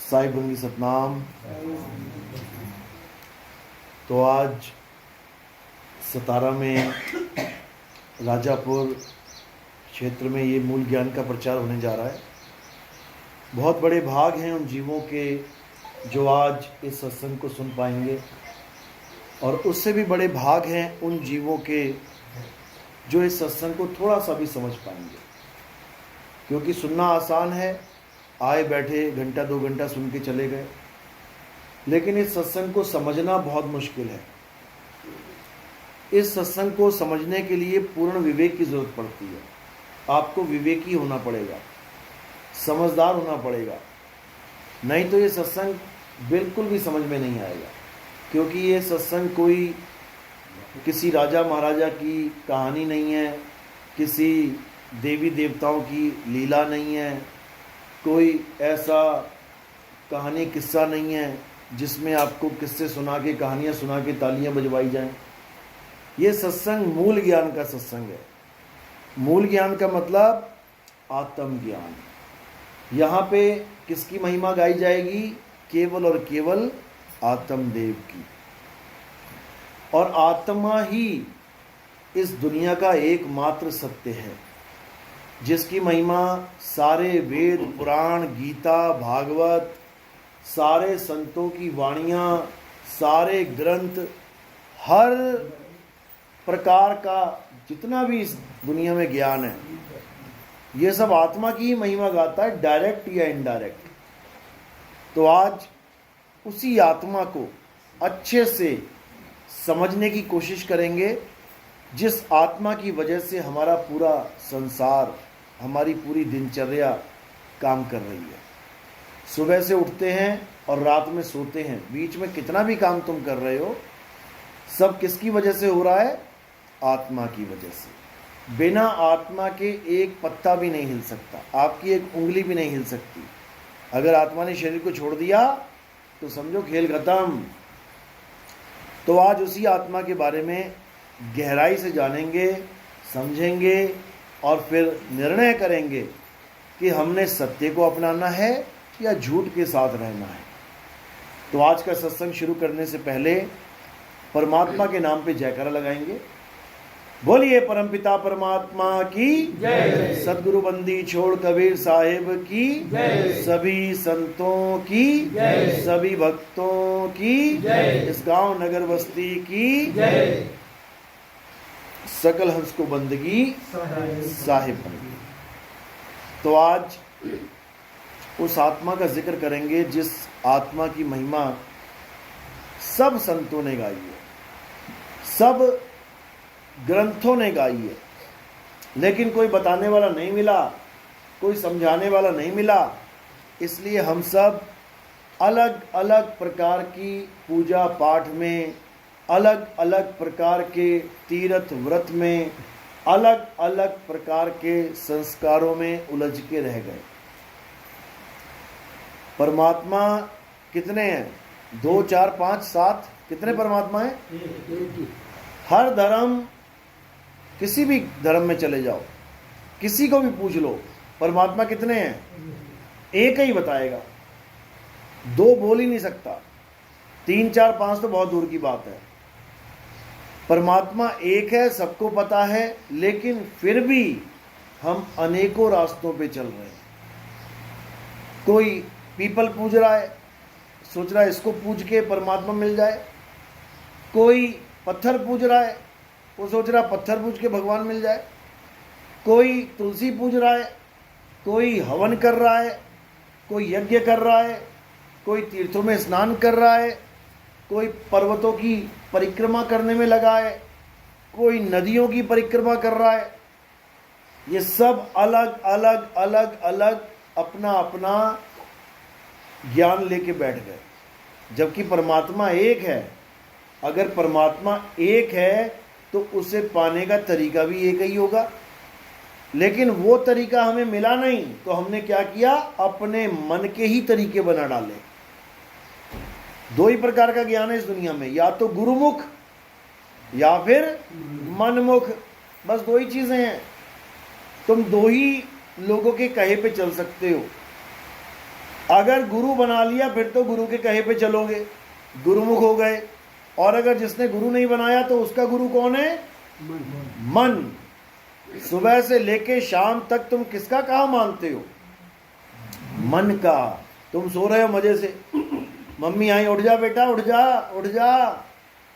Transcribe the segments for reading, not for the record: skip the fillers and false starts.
साहिब बंगी सतनाम। तो आज सतारा में राजापुर क्षेत्र में ये मूल ज्ञान का प्रचार होने जा रहा है। बहुत बड़े भाग हैं उन जीवों के जो आज इस सत्संग को सुन पाएंगे, और उससे भी बड़े भाग हैं उन जीवों के जो इस सत्संग को थोड़ा सा भी समझ पाएंगे। क्योंकि सुनना आसान है, आए बैठे घंटा 2 घंटा सुन के चले गए, लेकिन इस सत्संग को समझना बहुत मुश्किल है। इस सत्संग को समझने के लिए पूर्ण विवेक की जरूरत पड़ती है। आपको विवेकी होना पड़ेगा, समझदार होना पड़ेगा, नहीं तो ये सत्संग बिल्कुल भी समझ में नहीं आएगा। क्योंकि ये सत्संग कोई किसी राजा महाराजा की कहानी नहीं है, किसी देवी देवताओं की लीला नहीं है, कोई ऐसा कहानी किस्सा नहीं है जिसमें आपको किस्से सुना के, कहानियाँ सुना के तालियां बजवाई जाएं। ये सत्संग मूल ज्ञान का सत्संग है। मूल ज्ञान का मतलब आत्मज्ञान। यहाँ पे किसकी महिमा गाई जाएगी? केवल और केवल आत्मदेव की। और आत्मा ही इस दुनिया का एकमात्र सत्य है, जिसकी महिमा सारे वेद, पुराण, गीता, भागवत, सारे संतों की वाणियाँ, सारे ग्रंथ, हर प्रकार का जितना भी इस दुनिया में ज्ञान है, ये सब आत्मा की ही महिमा गाता है, डायरेक्ट या इनडायरेक्ट। तो आज उसी आत्मा को अच्छे से समझने की कोशिश करेंगे, जिस आत्मा की वजह से हमारा पूरा संसार, हमारी पूरी दिनचर्या काम कर रही है। सुबह से उठते हैं और रात में सोते हैं, बीच में कितना भी काम तुम कर रहे हो, सब किसकी वजह से हो रहा है? आत्मा की वजह से। बिना आत्मा के एक पत्ता भी नहीं हिल सकता, आपकी एक उंगली भी नहीं हिल सकती। अगर आत्मा ने शरीर को छोड़ दिया तो समझो खेल खत्म। तो आज उसी आत्मा के बारे में गहराई से जानेंगे, समझेंगे और फिर निर्णय करेंगे कि हमने सत्य को अपनाना है या झूठ के साथ रहना है। तो आज का सत्संग शुरू करने से पहले परमात्मा के नाम पे जयकारा लगाएंगे। बोलिए परमपिता परमात्मा की जय, सदगुरु बंदी छोड़ कबीर साहिब की जय, सभी संतों की जय, सभी भक्तों की जय, इस गांव नगर बस्ती की जय, सकल हंस को बंदगी साहिब बंदी। तो आज उस आत्मा का जिक्र करेंगे जिस आत्मा की महिमा सब संतों ने गाई है, सब ग्रंथों ने गाई है, लेकिन कोई बताने वाला नहीं मिला, कोई समझाने वाला नहीं मिला। इसलिए हम सब अलग अलग प्रकार की पूजा पाठ में, अलग अलग प्रकार के तीर्थ व्रत में, अलग अलग प्रकार के संस्कारों में उलझ के रह गए। परमात्मा कितने हैं? 2, 4, 5, 7 कितने परमात्मा हैं? हर धर्म, किसी भी धर्म में चले जाओ, किसी को भी पूछ लो, परमात्मा कितने हैं? एक ही बताएगा, 2 बोल ही नहीं सकता। 3, 4, 5 तो बहुत दूर की बात है। परमात्मा एक है, सबको पता है, लेकिन फिर भी हम अनेकों रास्तों पे चल रहे हैं। कोई पीपल पूज रहा है, सोच रहा है इसको पूज के परमात्मा मिल जाए। कोई पत्थर पूज रहा है, वो सोच रहा है पत्थर पूज के भगवान मिल जाए। कोई तुलसी पूज रहा है, कोई हवन कर रहा है, कोई यज्ञ कर रहा है, कोई तीर्थों में स्नान कर रहा है, कोई पर्वतों की परिक्रमा करने में लगा है, कोई नदियों की परिक्रमा कर रहा है। ये सब अलग अलग अलग अलग अपना अपना ज्ञान लेके बैठ गए, जबकि परमात्मा एक है। अगर परमात्मा एक है तो उसे पाने का तरीका भी एक ही होगा, लेकिन वो तरीका हमें मिला नहीं, तो हमने क्या किया? अपने मन के ही तरीके बना डाले। 2 ही प्रकार का ज्ञान है इस दुनिया में, या तो गुरुमुख या फिर मनमुख। बस दो ही चीजें हैं। तुम दो ही लोगों के कहे पे चल सकते हो। अगर गुरु बना लिया फिर तो गुरु के कहे पे चलोगे, गुरुमुख हो गए। और अगर जिसने गुरु नहीं बनाया तो उसका गुरु कौन है? मन। सुबह से लेके शाम तक तुम किसका कहा मानते हो? मन का। तुम सो रहे हो मजे से, मम्मी आई, उठ जा बेटा, उठ जा उठ जा।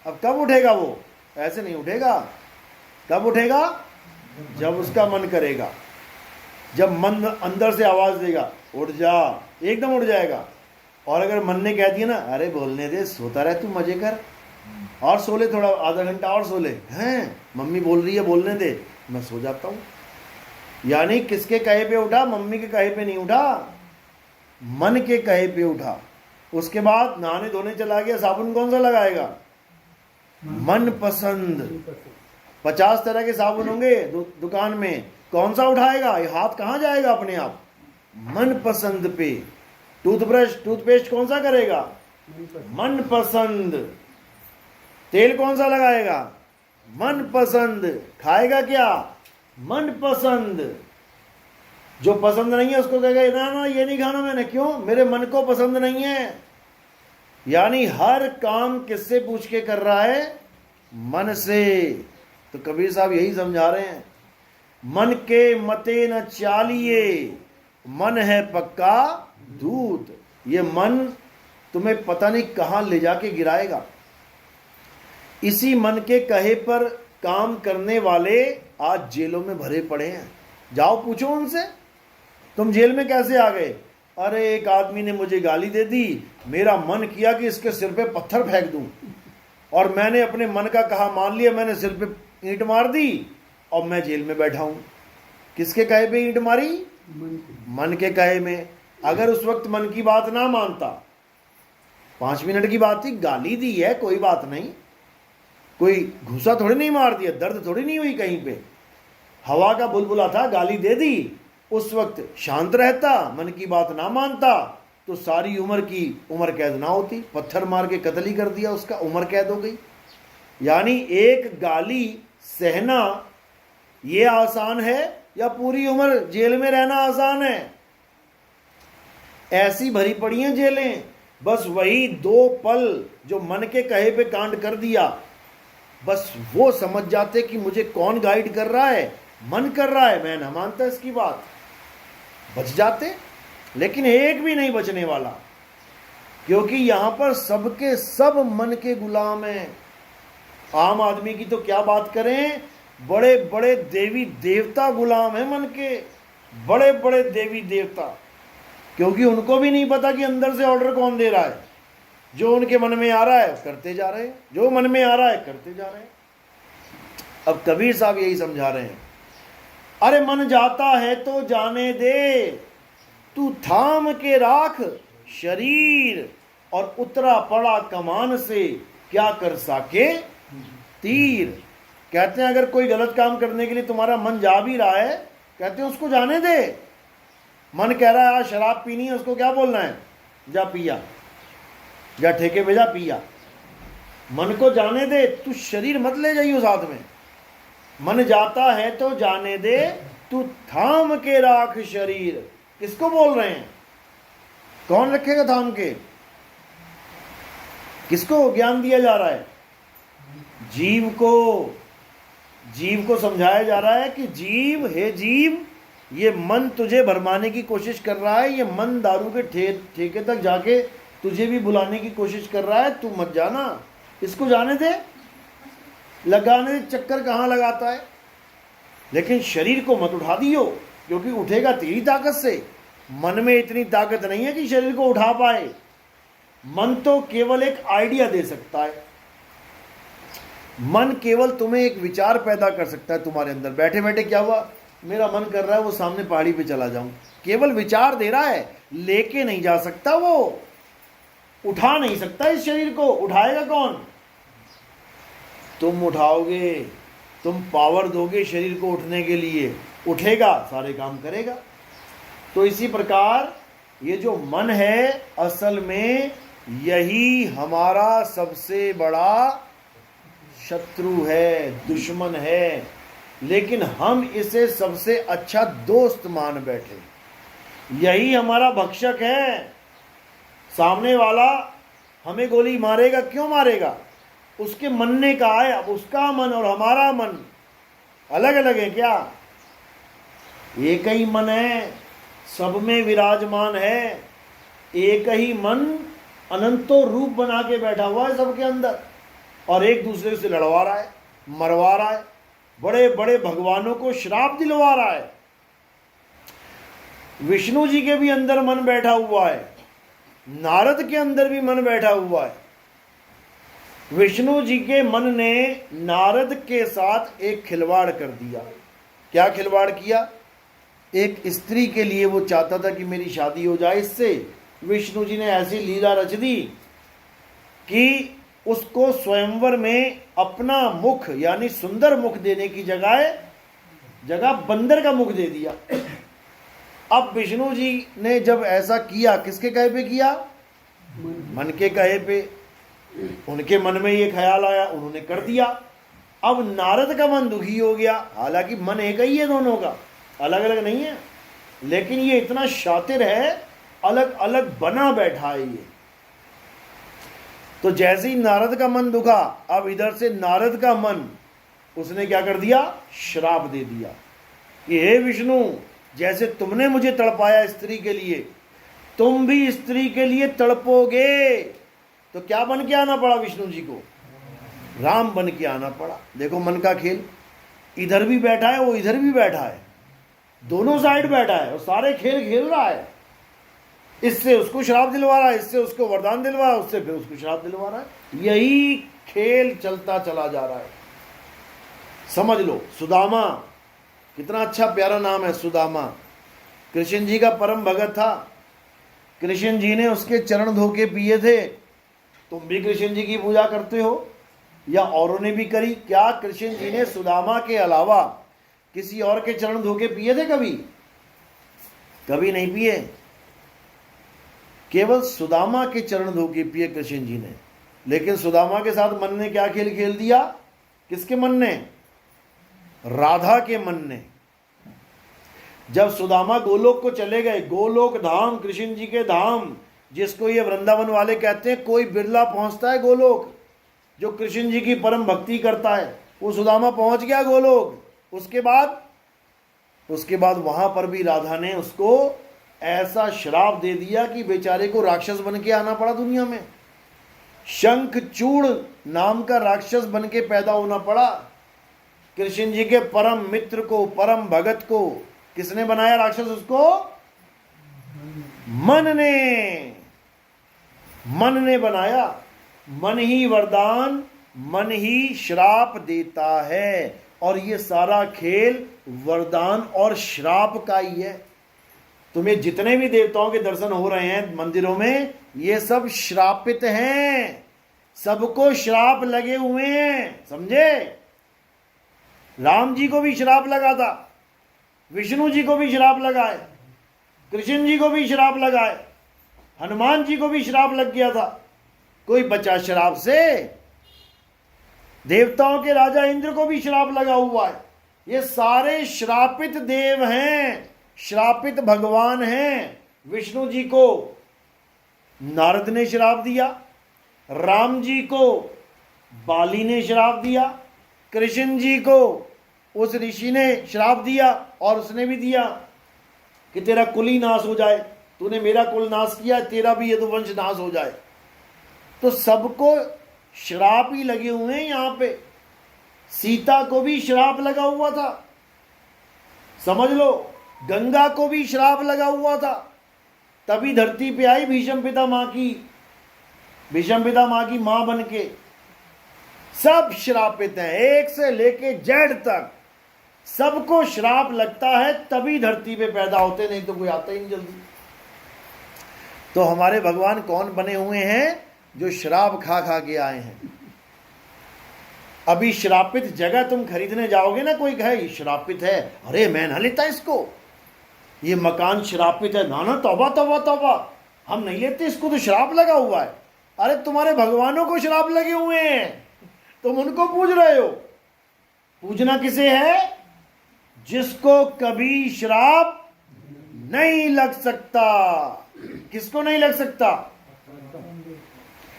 अब कब उठेगा वो? ऐसे नहीं उठेगा। कब उठेगा? जब उसका मन करेगा, जब मन अंदर से आवाज देगा उठ जा, एकदम उठ जाएगा। और अगर मन ने कह दिया ना, अरे बोलने दे, सोता रहे तू, मजे कर, और सो ले, थोड़ा आधा घंटा और सो ले, हैं मम्मी बोल रही है बोलने दे, मैं सो जाता हूं। यानी किसके कहे पे उठा? मम्मी के कहे पे नहीं उठा, मन के कहे पे उठा। उसके बाद नहाने धोने चला गया, साबुन कौन सा लगाएगा? मन पसंद। 50 तरह के साबुन होंगे दुकान में, कौन सा उठाएगा? ये हाथ कहां जाएगा अपने आप? मन पसंद पे। टूथब्रश टूथपेस्ट कौन सा करेगा? मन पसंद। तेल कौन सा लगाएगा? मन पसंद। खाएगा क्या? मन पसंद। जो पसंद नहीं है उसको कहेगा ना ना ये नहीं खाना मैंने, क्यों? मेरे मन को पसंद नहीं है। यानी हर काम किससे पूछ के कर रहा है? मन से। तो कबीर साहब यही समझा रहे हैं, मन के मते न चालिए, मन है पक्का दूत। ये मन तुम्हें पता नहीं कहां ले जाके गिराएगा। इसी मन के कहे पर काम करने वाले आज जेलों में भरे पड़े हैं। जाओ पूछो उनसे, तुम जेल में कैसे आ गए? अरे एक आदमी ने मुझे गाली दे दी, मेरा मन किया कि इसके सिर पे पत्थर फेंक दूं, और मैंने अपने मन का कहा मान लिया, मैंने सिर पे ईंट मार दी और मैं जेल में बैठा हूं। किसके कहे पे ईंट मारी? मन के कहे में। अगर उस वक्त मन की बात ना मानता, 5 मिनट की बात थी, गाली दी है, कोई बात नहीं, कोई घुसा थोड़ी नहीं मार दिया, दर्द थोड़ी नहीं हुई कहीं पे, हवा का बुलबुला था, गाली दे दी, उस वक्त शांत रहता, मन की बात ना मानता, तो सारी उम्र की उम्र कैद ना होती। पत्थर मार के कत्ल ही कर दिया उसका, उम्र कैद हो गई। यानी एक गाली सहना ये आसान है या पूरी उम्र जेल में रहना आसान है? ऐसी भरी पड़ी हैं जेलें। बस वही 2 पल जो मन के कहे पे कांड कर दिया, बस वो समझ जाते कि मुझे कौन गाइड कर रहा है, मन कर रहा है, मैं ना मानता इसकी बात, बच जाते। लेकिन एक भी नहीं बचने वाला, क्योंकि यहां पर सबके सब मन के गुलाम हैं। आम आदमी की तो क्या बात करें, बड़े बड़े देवी देवता गुलाम हैं मन के, बड़े बड़े देवी देवता, क्योंकि उनको भी नहीं पता कि अंदर से ऑर्डर कौन दे रहा है। जो उनके मन में आ रहा है करते जा रहे हैं, जो मन में आ रहा है करते जा रहे हैं। अब कबीर साहब यही समझा रहे हैं, अरे मन जाता है तो जाने दे, तू थाम के राख शरीर, और उतरा पड़ा कमान से क्या कर सके तीर। कहते हैं अगर कोई गलत काम करने के लिए तुम्हारा मन जा भी रहा है, कहते हैं उसको जाने दे। मन कह रहा है आज शराब पीनी है, उसको क्या बोलना है? जा पिया, जा ठेके पे जा पिया। मन को जाने दे, तू शरीर मत ले जाइयो साथ में। मन जाता है तो जाने दे, तू थाम के राख शरीर। किसको बोल रहे हैं? कौन रखेगा थाम के? किसको ज्ञान दिया जा रहा है? जीव को। जीव को समझाया जा रहा है कि जीव, हे जीव, ये मन तुझे भरमाने की कोशिश कर रहा है, ये मन दारू के ठेके तक जाके तुझे भी बुलाने की कोशिश कर रहा है, तू मत जाना, इसको जाने दे। लगाने चक्कर कहाँ लगाता है, लेकिन शरीर को मत उठा दियो, क्योंकि उठेगा तेरी ताकत से। मन में इतनी ताकत नहीं है कि शरीर को उठा पाए। मन तो केवल एक आइडिया दे सकता है। मन केवल तुम्हें एक विचार पैदा कर सकता है तुम्हारे अंदर। बैठे बैठे क्या हुआ, मेरा मन कर रहा है वो सामने पहाड़ी पे चला जाऊं, केवल विचार दे रहा है, लेके नहीं जा सकता, वो उठा नहीं सकता इस शरीर को। उठाएगा कौन? तुम उठाओगे, तुम पावर दोगे शरीर को उठने के लिए, उठेगा, सारे काम करेगा। तो इसी प्रकार ये जो मन है, असल में यही हमारा सबसे बड़ा शत्रु है, दुश्मन है, लेकिन हम इसे सबसे अच्छा दोस्त मान बैठे। यही हमारा भक्षक है। सामने वाला हमें गोली मारेगा, क्यों मारेगा? उसके मनने का है। अब उसका मन और हमारा मन अलग अलग है क्या? एक ही मन है, सब में विराजमान है। एक ही मन अनंतो रूप बना के बैठा हुआ है सबके अंदर, और एक दूसरे से लड़वा रहा है, मरवा रहा है, बड़े बड़े भगवानों को श्राप दिलवा रहा है। विष्णु जी के भी अंदर मन बैठा हुआ है, नारद के अंदर भी मन बैठा हुआ है। विष्णु जी के मन ने नारद के साथ एक खिलवाड़ कर दिया। क्या खिलवाड़ किया? एक स्त्री के लिए वो चाहता था कि मेरी शादी हो जाए इससे। विष्णु जी ने ऐसी लीला रच दी कि उसको स्वयंवर में अपना मुख यानी सुंदर मुख देने की जगह बंदर का मुख दे दिया। अब विष्णु जी ने जब ऐसा किया, किसके कहे पे किया? मन के कहे पे। उनके मन में ये ख्याल आया, उन्होंने कर दिया। अब नारद का मन दुखी हो गया। हालांकि मन एक ही है दोनों का, अलग अलग नहीं है, लेकिन ये इतना शातिर है, अलग अलग बना बैठा है ये। तो जैसे ही नारद का मन दुखा, अब इधर से नारद का मन, उसने क्या कर दिया? श्राप दे दिया कि हे विष्णु, जैसे तुमने मुझे तड़पाया स्त्री के लिए, तुम भी स्त्री के लिए तड़पोगे। तो क्या बन के आना पड़ा विष्णु जी को? राम बन के आना पड़ा। देखो मन का खेल, इधर भी बैठा है, वो इधर भी बैठा है, दोनों साइड बैठा है और सारे खेल खेल रहा है। इससे उसको श्राप दिलवा रहा है, इससे उसको वरदान दिलवा रहा है, उससे फिर उसको श्राप दिलवा रहा है। यही खेल चलता चला जा रहा है। समझ लो, सुदामा, कितना अच्छा प्यारा नाम है सुदामा। कृष्ण जी का परम भगत था। कृष्ण जी ने उसके चरण धो के पिए थे। तुम भी कृष्ण जी की पूजा करते हो या औरों ने भी करी? क्या कृष्ण जी ने सुदामा के अलावा किसी और के चरण धो के पिए थे कभी? कभी नहीं पिए। केवल सुदामा के चरण धो के पिए कृष्ण जी ने। लेकिन सुदामा के साथ मन ने क्या खेल खेल दिया? किसके मन ने? राधा के मन ने। जब सुदामा गोलोक को चले गए, गोलोक धाम, कृष्ण जी के धाम, जिसको ये वृंदावन वाले कहते हैं, कोई बिरला पहुंचता है गोलोक। जो कृष्ण जी की परम भक्ति करता है, वो सुदामा पहुंच गया गोलोक। उसके बाद वहां पर भी राधा ने उसको ऐसा श्राप दे दिया कि बेचारे को राक्षस बन के आना पड़ा दुनिया में। शंखचूड़ नाम का राक्षस बन के पैदा होना पड़ा। कृष्ण जी के परम मित्र को, परम भगत को किसने बनाया राक्षस? उसको मन ने बनाया। मन ही वरदान, मन ही श्राप देता है। और ये सारा खेल वरदान और श्राप का ही है। तुम्हें जितने भी देवताओं के दर्शन हो रहे हैं मंदिरों में, ये सब श्रापित हैं। सबको श्राप लगे हुए हैं, समझे? राम जी को भी श्राप लगा था, विष्णु जी को भी श्राप लगा है, कृष्ण जी को भी श्राप लगा है, हनुमान जी को भी श्राप लग गया था। कोई बचा श्राप से? देवताओं के राजा इंद्र को भी श्राप लगा हुआ है। ये सारे श्रापित देव हैं, श्रापित भगवान हैं। विष्णु जी को नारद ने श्राप दिया, राम जी को बाली ने श्राप दिया, कृष्ण जी को उस ऋषि ने श्राप दिया, और उसने भी दिया कि तेरा कुल ही नाश हो जाए, तूने मेरा कुल नाश किया, तेरा भी यदुवंश नाश हो जाए। तो सबको श्राप ही लगे हुए हैं यहां पे। सीता को भी श्राप लगा हुआ था, समझ लो। गंगा को भी श्राप लगा हुआ था, तभी धरती पे आई भीष्म पिता मां की मां बन के। सब श्रापित हैं, एक से लेके जेड तक सबको श्राप लगता है, तभी धरती पे पैदा होते, नहीं तो कोई आता ही नहीं जल्दी। तो हमारे भगवान कौन बने हुए हैं? जो श्राप खा खा के आए हैं। अभी श्रापित जगह तुम खरीदने जाओगे ना, कोई कहे श्रापित है, अरे मैं ना लेता इसको, ये मकान श्रापित है, ना तौबा तौबा तौबा, हम नहीं लेते इसको, तो श्राप लगा हुआ है। अरे तुम्हारे भगवानों को श्राप लगे हुए हैं, तुम उनको पूज रहे हो। पूजना किसे है? जिसको कभी श्राप नहीं लग सकता। किसको नहीं लग सकता?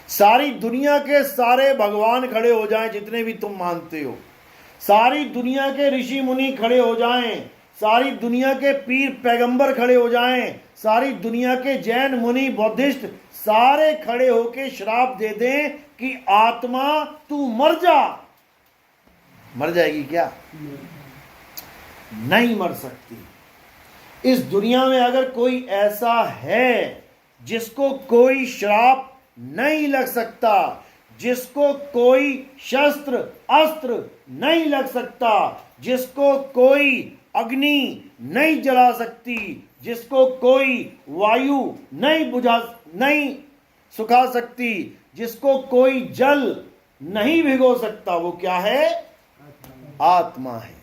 सारी दुनिया के सारे भगवान खड़े हो जाएं, जितने भी तुम मानते हो, सारी दुनिया के ऋषि मुनि खड़े हो जाएं, सारी दुनिया के पीर पैगंबर खड़े हो जाएं, सारी दुनिया के जैन मुनि बुद्धिस्ट सारे खड़े होके श्राप दे दें कि आत्मा तू मर जा, मर जाएगी क्या? नहीं मर सकती। इस दुनिया में अगर कोई ऐसा है जिसको कोई श्राप नहीं लग सकता, जिसको कोई शस्त्र अस्त्र नहीं लग सकता, जिसको कोई अग्नि नहीं जला सकती, जिसको कोई वायु नहीं सुखा सकती, जिसको कोई जल नहीं भिगो सकता, वो क्या है? आत्मा है।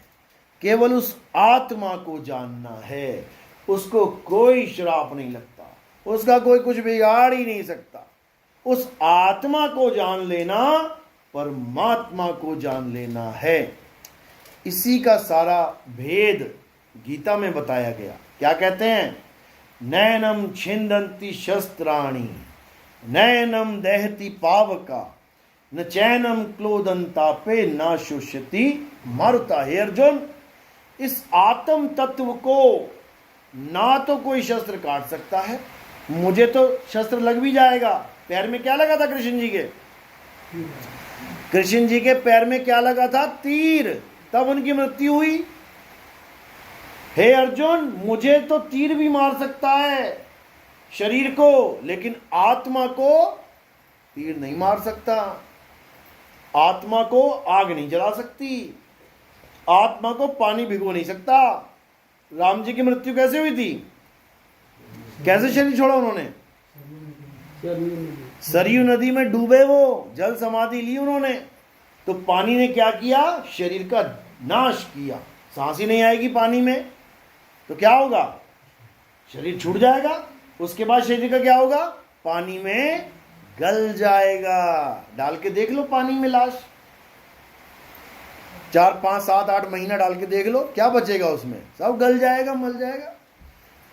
केवल उस आत्मा को जानना है, उसको कोई श्राप नहीं लगता, उसका कोई कुछ बिगाड़ ही नहीं सकता। उस आत्मा को जान लेना परमात्मा को जान लेना है। इसी का सारा भेद गीता में बताया गया। क्या कहते हैं? नैनम छिंदंती शस्त्राणि नैनम दहति पावका न चैनम क्लोदंतापे न शुष्यति मारुता। हे अर्जुन, इस आत्म तत्व को ना तो कोई शस्त्र काट सकता है, मुझे तो शस्त्र लग भी जाएगा। पैर में क्या लगा था कृष्ण जी के? कृष्ण जी के पैर में क्या लगा था? तीर, तब उनकी मृत्यु हुई। हे अर्जुन, मुझे तो तीर भी मार सकता है शरीर को, लेकिन आत्मा को तीर नहीं मार सकता। आत्मा को आग नहीं जला सकती, आत्मा को पानी भिगो नहीं सकता। राम जी की मृत्यु कैसे हुई थी? कैसे शरीर छोड़ा उन्होंने? सरयू नदी में डूबे, वो जल समाधि ली उन्होंने, तो पानी ने क्या किया? शरीर का नाश किया। सांस ही नहीं आएगी पानी में तो क्या होगा? शरीर छूट जाएगा। उसके बाद शरीर का क्या होगा? पानी में गल जाएगा। डाल के देख लो पानी में लाश, 4 5 7 8 महीना डाल के देख लो, क्या बचेगा उसमें? सब गल जाएगा, मल जाएगा।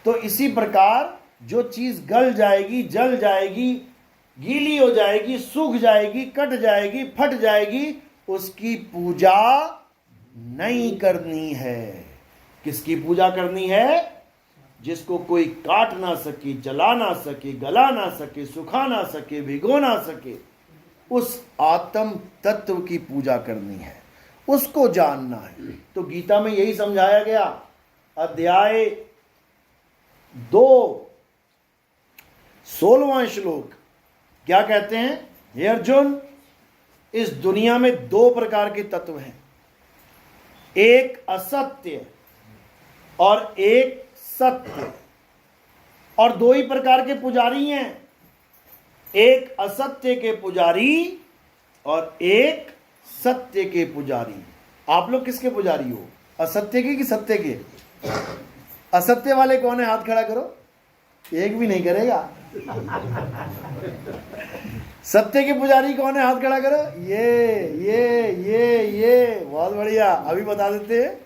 तो इसी प्रकार जो चीज गल जाएगी, जल जाएगी, गीली हो जाएगी, सूख जाएगी, कट जाएगी, फट जाएगी, उसकी पूजा नहीं करनी है। किसकी पूजा करनी है? जिसको कोई काट ना सके, जला ना सके, गला ना सके, सुखा ना सके, भिगो ना सके, उस आत्म तत्व की पूजा करनी है, उसको जानना है। तो गीता में यही समझाया गया। अध्याय 2 16वां श्लोक क्या कहते हैं? हे अर्जुन, इस दुनिया में 2 प्रकार के तत्व हैं, एक असत्य और एक सत्य, और 2 ही प्रकार के पुजारी हैं, एक असत्य के पुजारी और एक सत्य के पुजारी। आप लोग किसके पुजारी हो? असत्य के कि सत्य के? असत्य वाले कौन है? हाथ खड़ा करो। एक भी नहीं करेगा। सत्य के पुजारी कौन है? हाथ खड़ा करो। ये बहुत बढ़िया। अभी बता देते हैं,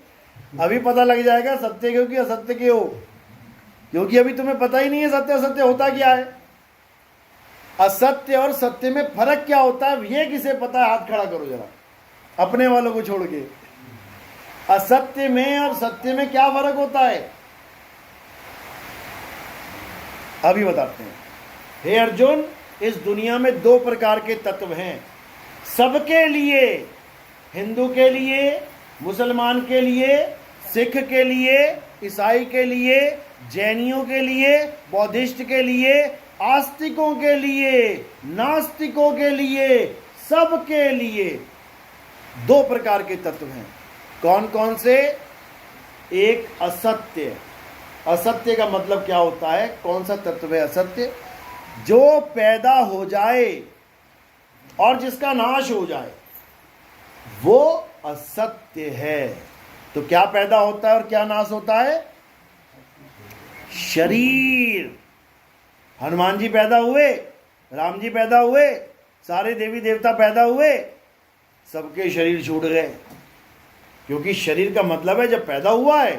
अभी पता लग जाएगा सत्य के हो कि असत्य के हो, क्योंकि अभी तुम्हें पता ही नहीं है सत्य असत्य होता क्या है। असत्य और सत्य में फर्क क्या होता है, ये किसे पता है? हाथ खड़ा करो जरा, अपने वालों को छोड़ के। असत्य में और सत्य में क्या फर्क होता है, अभी बताते हैं। हे अर्जुन, इस दुनिया में 2 प्रकार के तत्व हैं, सबके लिए, हिंदू के लिए, मुसलमान के लिए, सिख के लिए, ईसाई के लिए, जैनियों के लिए, बौद्धिस्ट के लिए, आस्तिकों के लिए, नास्तिकों के लिए, सबके लिए 2 प्रकार के तत्व हैं। कौन कौन से? एक असत्य। असत्य का मतलब क्या होता है? कौन सा तत्व है असत्य? जो पैदा हो जाए और जिसका नाश हो जाए, वो असत्य है। तो क्या पैदा होता है और क्या नाश होता है? शरीर। हनुमान जी पैदा हुए, राम जी पैदा हुए, सारे देवी देवता पैदा हुए, सबके शरीर छूट गए, क्योंकि शरीर का मतलब है जब पैदा हुआ है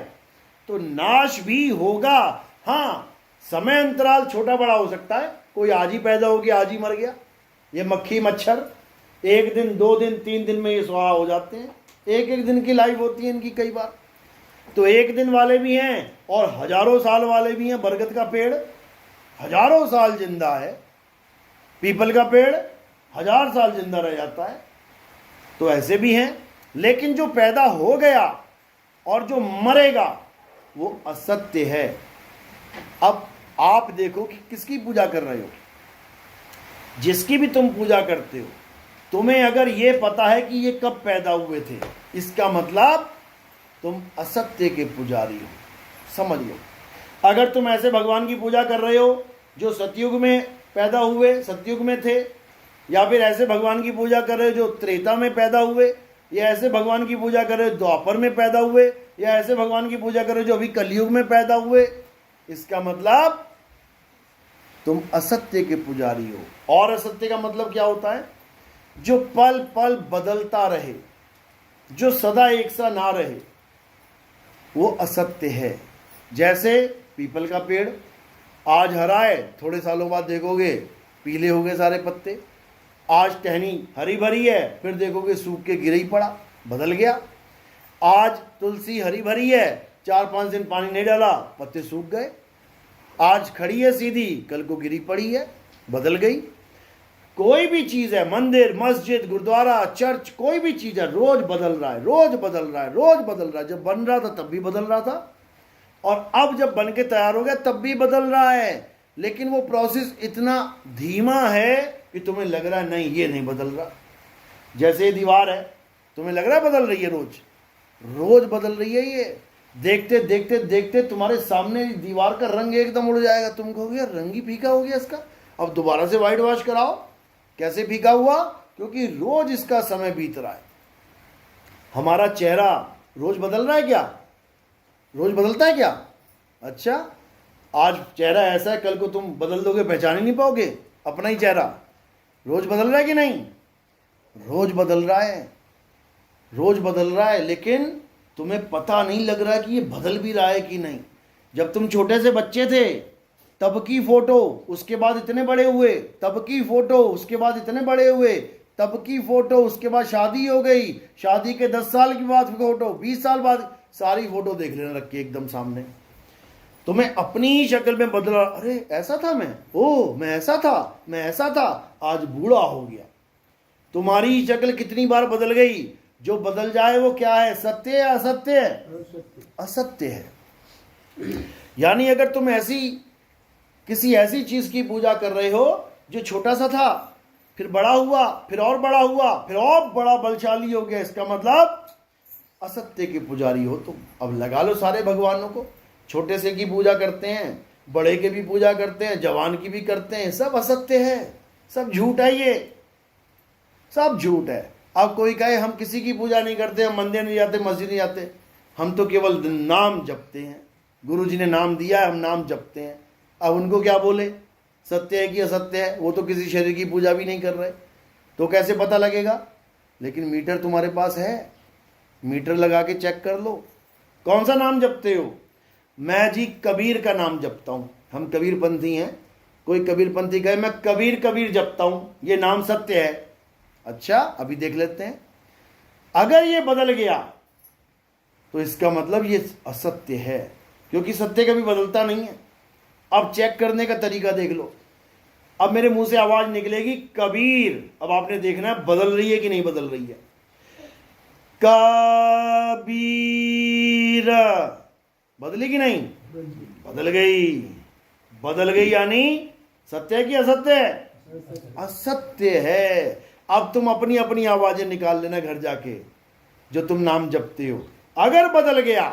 तो नाश भी होगा। हाँ, समय अंतराल छोटा बड़ा हो सकता है, कोई आज ही पैदा हो गया आज ही मर गया। ये मक्खी मच्छर 1 दिन 2 दिन 3 दिन में ये स्वाहा हो जाते हैं, एक एक दिन की लाइफ होती है इनकी कई बार। तो 1 दिन वाले भी हैं और हजारों साल वाले भी हैं। बरगद का पेड़ हजारों साल जिंदा है, पीपल का पेड़ 1000 साल जिंदा रह जाता है, तो ऐसे भी हैं। लेकिन जो पैदा हो गया और जो मरेगा वो असत्य है। अब आप देखो कि किसकी पूजा कर रहे हो। जिसकी भी तुम पूजा करते हो, तुम्हें अगर ये पता है कि ये कब पैदा हुए थे, इसका मतलब तुम असत्य के पुजारी हो, समझ लो। अगर तुम ऐसे भगवान की पूजा कर रहे हो जो सतयुग में पैदा हुए, सतयुग में थे, या फिर ऐसे भगवान की पूजा कर रहे हो जो त्रेता में पैदा हुए, या ऐसे भगवान की पूजा कर रहे हो द्वापर में पैदा हुए, या ऐसे भगवान की पूजा कर रहे हो जो अभी कलयुग में पैदा हुए, इसका मतलब तुम असत्य के पुजारी हो। और असत्य का मतलब क्या होता है? जो पल पल बदलता रहे, जो सदा एक सा ना रहे, वो असत्य है। जैसे पीपल का पेड़ आज हरा है, थोड़े सालों बाद देखोगे पीले हो गए सारे पत्ते। आज टहनी हरी भरी है, फिर देखोगे सूख के गिर ही पड़ा, बदल गया। आज तुलसी हरी भरी है, 4-5 दिन पानी नहीं डाला, पत्ते सूख गए। आज खड़ी है सीधी, कल को गिरी पड़ी है, बदल गई। कोई भी चीज है, मंदिर मस्जिद गुरुद्वारा चर्च, कोई भी चीज है, रोज बदल रहा है, रोज बदल रहा है, रोज बदल रहा है। जब बन रहा था तब भी बदल रहा था, और अब जब बन के तैयार हो गया तब भी बदल रहा है। लेकिन वो प्रोसेस इतना धीमा है कि तुम्हें लग रहा है नहीं ये नहीं बदल रहा। जैसे ये दीवार है, तुम्हें लग रहा है बदल रही है, रोज रोज बदल रही है। ये देखते देखते देखते तुम्हारे सामने दीवार का रंग एकदम उड़ जाएगा। तुम कहोगे यार रंग ही फीका हो गया इसका, अब दोबारा से व्हाइट वॉश कराओ। कैसे फीका हुआ? क्योंकि रोज इसका समय बीत रहा है। हमारा चेहरा रोज बदल रहा है क्या? रोज बदलता है क्या? अच्छा, आज चेहरा ऐसा है, कल को तुम बदल दोगे, पहचान ही नहीं पाओगे अपना ही चेहरा। रोज बदल रहा है कि नहीं? रोज बदल रहा है, रोज बदल रहा है, लेकिन तुम्हें पता नहीं लग रहा कि ये बदल भी रहा है कि नहीं। जब तुम छोटे से बच्चे थे तब की फोटो, उसके बाद इतने बड़े हुए, तब की फोटो, उसके बाद इतने बड़े हुए, तब की फोटो, उसके बाद शादी हो गई, शादी के 10 साल की बाद फोटो, 20 साल बाद, सारी फोटो देख लेना रख के एकदम सामने। तुम्हें अपनी ही शक्ल में बदला, अरे ऐसा था मैं, ओ मैं ऐसा था, मैं ऐसा था, आज बूढ़ा हो गया। तुम्हारी शक्ल कितनी बार बदल गई। जो बदल जाए वो क्या है? सत्य है असत्य है? असत्य है। यानी अगर तुम किसी ऐसी चीज की पूजा कर रहे हो जो छोटा सा था, फिर बड़ा हुआ, फिर और बड़ा हुआ, फिर और बड़ा बलशाली हो गया, इसका मतलब असत्य के पुजारी हो तुम। अब लगा लो सारे भगवानों को, छोटे से की पूजा करते हैं, बड़े के भी पूजा करते हैं, जवान की भी करते हैं, सब असत्य है, सब झूठ है, ये सब झूठ है। अब कोई कहे हम किसी की पूजा नहीं करते, हम मंदिर नहीं जाते, मस्जिद नहीं जाते, हम तो केवल नाम जपते हैं, गुरु जी ने नाम दिया है, हम नाम जपते हैं। अब उनको क्या बोले, सत्य है कि असत्य है? वो तो किसी शरीर की पूजा भी नहीं कर रहे, तो कैसे पता लगेगा? लेकिन मीटर तुम्हारे पास है, मीटर लगा के चेक कर लो। कौन सा नाम जपते हो? मैं जी कबीर का नाम जपता हूँ, हम कबीर पंथी हैं। कोई कबीर पंथी कहे मैं कबीर कबीर जपता हूँ, ये नाम सत्य है? अच्छा, अभी देख लेते हैं। अगर ये बदल गया तो इसका मतलब ये असत्य है, क्योंकि सत्य कभी बदलता नहीं है। अब चेक करने का तरीका देख लो। अब मेरे मुंह से आवाज निकलेगी कबीर, अब आपने देखना है बदल रही है कि नहीं बदल रही है। कबीर बदली कि नहीं? बदल गई। बदल गई यानी सत्य है कि असत्य है? असत्य है। अब तुम अपनी अपनी आवाजें निकाल लेना घर जाके, जो तुम नाम जपते हो। अगर बदल गया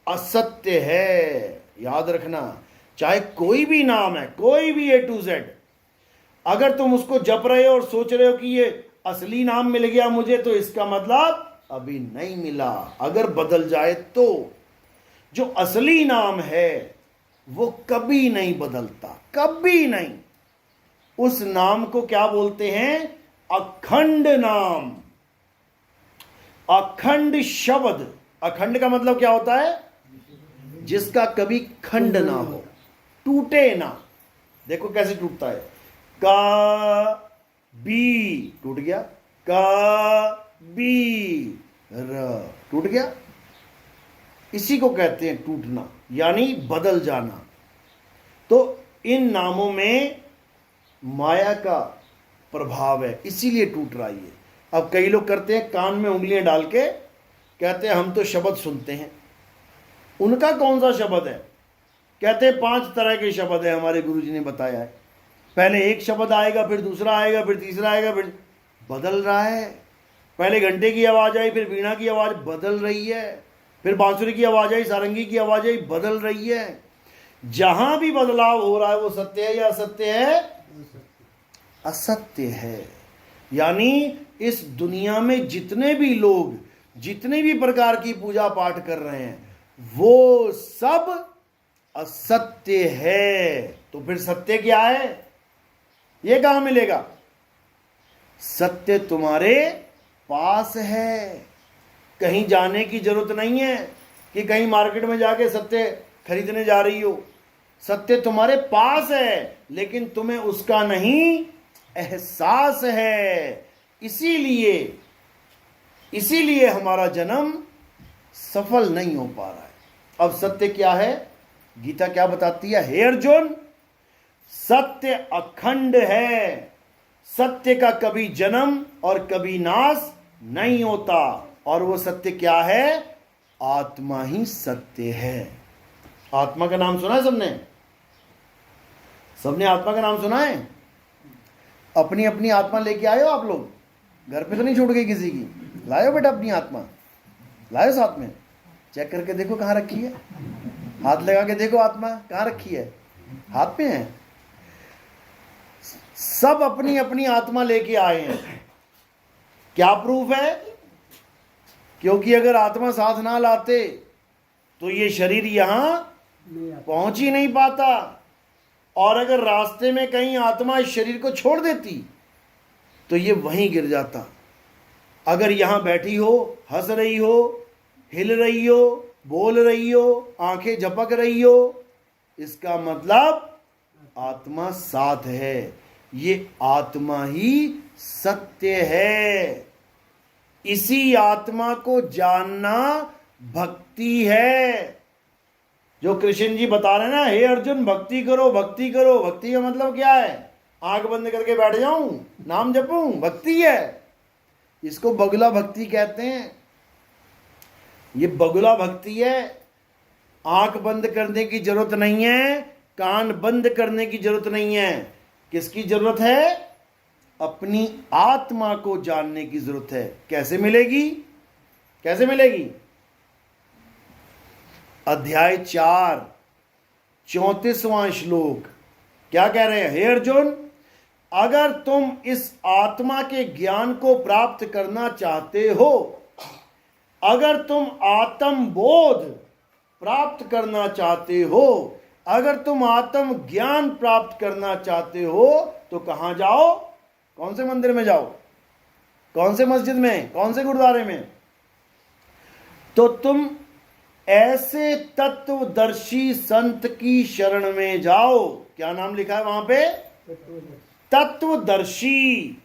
असत्य है, याद रखना। चाहे कोई भी नाम है, कोई भी A to Z, अगर तुम उसको जप रहे हो और सोच रहे हो कि ये असली नाम मिल गया मुझे, तो इसका मतलब अभी नहीं मिला। अगर बदल जाए तो जो असली नाम है वो कभी नहीं बदलता, कभी नहीं। उस नाम को क्या बोलते हैं? अखंड नाम। अखंड शब्द, अखंड का मतलब क्या होता है? जिसका कभी खंड ना हो, टूटे ना। देखो कैसे टूटता है, का बी टूट गया, का बी र टूट गया। इसी को कहते हैं टूटना, यानी बदल जाना। तो इन नामों में माया का प्रभाव है, इसीलिए टूट रहा है। अब कई लोग करते हैं कान में उंगलियां डाल के, कहते हैं हम तो शब्द सुनते हैं। उनका कौन सा शब्द है? कहते हैं 5 तरह के शब्द है, हमारे गुरुजी ने बताया है। पहले एक शब्द आएगा, फिर दूसरा आएगा, फिर तीसरा आएगा, फिर बदल रहा है। पहले घंटे की आवाज आई, फिर वीणा की आवाज बदल रही है, फिर बांसुरी की आवाज आई, सारंगी की आवाज आई, बदल रही है। जहां भी बदलाव हो रहा है वो सत्य है या असत्य है? असत्य है। यानी इस दुनिया में जितने भी लोग जितने भी प्रकार की पूजा पाठ कर रहे हैं वो सब असत्य है। तो फिर सत्य क्या है? ये कहां मिलेगा? सत्य तुम्हारे पास है। कहीं जाने की जरूरत नहीं है कि कहीं मार्केट में जाके सत्य खरीदने जा रही हो। सत्य तुम्हारे पास है, लेकिन तुम्हें उसका नहीं एहसास है। इसीलिए हमारा जन्म सफल नहीं हो पा रहा है। अब सत्य क्या है? गीता क्या बताती है? हे अर्जुन, सत्य अखंड है। सत्य का कभी जन्म और कभी नाश नहीं होता। और वो सत्य क्या है? आत्मा ही सत्य है। आत्मा का नाम सुना है सबने? सबने आत्मा का नाम सुना है? अपनी अपनी आत्मा लेके आए हो आप लोग? घर पे तो नहीं छूट गई किसी की? लायो बेटा अपनी आत्मा, लायो साथ में। चेक करके देखो कहाँ रखी है, हाथ लगा के देखो आत्मा कहाँ रखी है। हाथ में है। सब अपनी अपनी आत्मा लेके आए हैं। क्या प्रूफ है? क्योंकि अगर आत्मा साथ ना लाते तो ये शरीर यहां पहुंच ही नहीं पाता। और अगर रास्ते में कहीं आत्मा इस शरीर को छोड़ देती तो ये वहीं गिर जाता। अगर यहां बैठी हो, हंस रही हो, हिल रही हो, बोल रही हो, आंखें झपक रही हो, इसका मतलब आत्मा साथ है। ये आत्मा ही सत्य है। इसी आत्मा को जानना भक्ति है। जो कृष्ण जी बता रहे हैं ना, हे अर्जुन भक्ति करो, भक्ति करो। भक्ति का मतलब क्या है? आंख बंद करके बैठ जाऊं, नाम जपूं, भक्ति है। इसको बगुला भक्ति कहते हैं। ये बगुला भक्ति है। आंख बंद करने की जरूरत नहीं है, कान बंद करने की जरूरत नहीं है। किसकी जरूरत है? अपनी आत्मा को जानने की जरूरत है। कैसे मिलेगी? कैसे मिलेगी? अध्याय 4 34वां श्लोक क्या कह रहे हैं? हे अर्जुन, अगर तुम इस आत्मा के ज्ञान को प्राप्त करना चाहते हो, अगर तुम आत्म बोध प्राप्त करना चाहते हो, अगर तुम आत्म ज्ञान प्राप्त करना चाहते हो, तो कहां जाओ? कौन से मंदिर में जाओ? कौन से मस्जिद में? कौन से गुरुद्वारे में? तो तुम ऐसे तत्वदर्शी संत की शरण में जाओ। क्या नाम लिखा है वहां पे? तत्वदर्शी।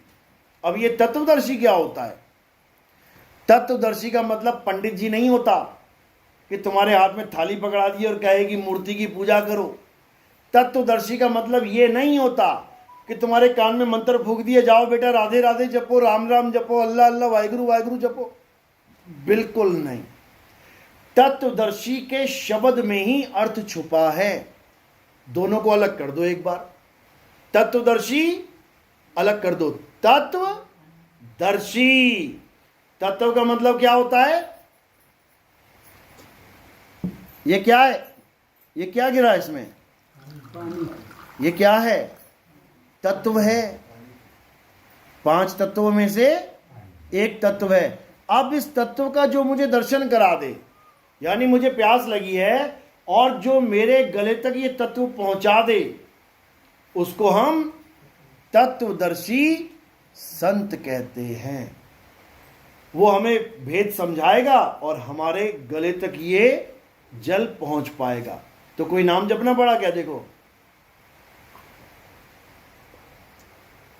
अब ये तत्वदर्शी क्या होता है? तत्वदर्शी का मतलब पंडित जी नहीं होता कि तुम्हारे हाथ में थाली पकड़ा दी और कहेगी मूर्ति की पूजा करो। तत्वदर्शी का मतलब ये नहीं होता कि तुम्हारे कान में मंत्र फूंक दिए, जाओ बेटा राधे राधे जपो, राम राम जपो, अल्लाह अल्लाह, वाहिगुरु वाहिगुरु जपो। बिल्कुल नहीं। तत्वदर्शी के शब्द में ही अर्थ छुपा है। दोनों को अलग कर दो एक बार। तत्वदर्शी अलग कर दो, तत्वदर्शी। तत्व का मतलब क्या होता है? ये क्या है? ये क्या गिरा इसमें? ये क्या है? तत्व है। 5 तत्वों में से एक तत्व है। अब इस तत्व का जो मुझे दर्शन करा दे, यानी मुझे प्यास लगी है और जो मेरे गले तक ये तत्व पहुंचा दे, उसको हम तत्वदर्शी संत कहते हैं। वो हमें भेद समझाएगा और हमारे गले तक ये जल पहुंच पाएगा। तो कोई नाम जपना पड़ा क्या? देखो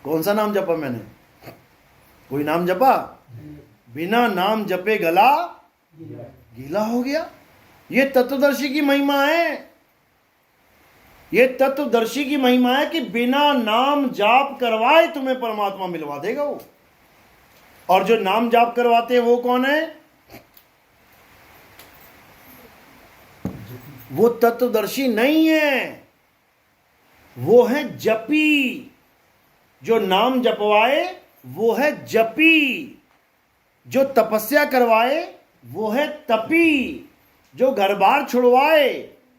कौन सा नाम जपा मैंने? कोई नाम जपा? बिना नाम जपे गला गीला हो गया। ये तत्वदर्शी की महिमा है। ये तत्वदर्शी की महिमा है कि बिना नाम जाप करवाए तुम्हें परमात्मा मिलवा देगा वो। और जो नाम जाप करवाते हैं वो कौन है? वो तत्वदर्शी नहीं है, वो है जपी। जो नाम जपवाए वो है जपी। जो तपस्या करवाए वो है तपी। जो घर बार छुड़वाए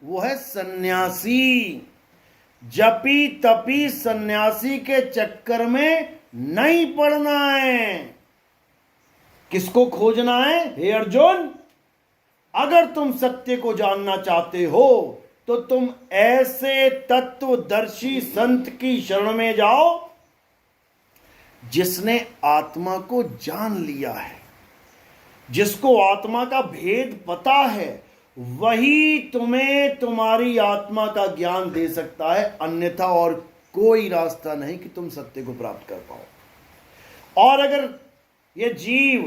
वो है सन्यासी। जपी तपी सन्यासी के चक्कर में नहीं पड़ना है। किसको खोजना है? हे अर्जुन, अगर तुम सत्य को जानना चाहते हो तो तुम ऐसे तत्वदर्शी संत की शरण में जाओ जिसने आत्मा को जान लिया है, जिसको आत्मा का भेद पता है। वही तुम्हें तुम्हारी आत्मा का ज्ञान दे सकता है, अन्यथा और कोई रास्ता नहीं कि तुम सत्य को प्राप्त कर पाओ। और अगर ये जीव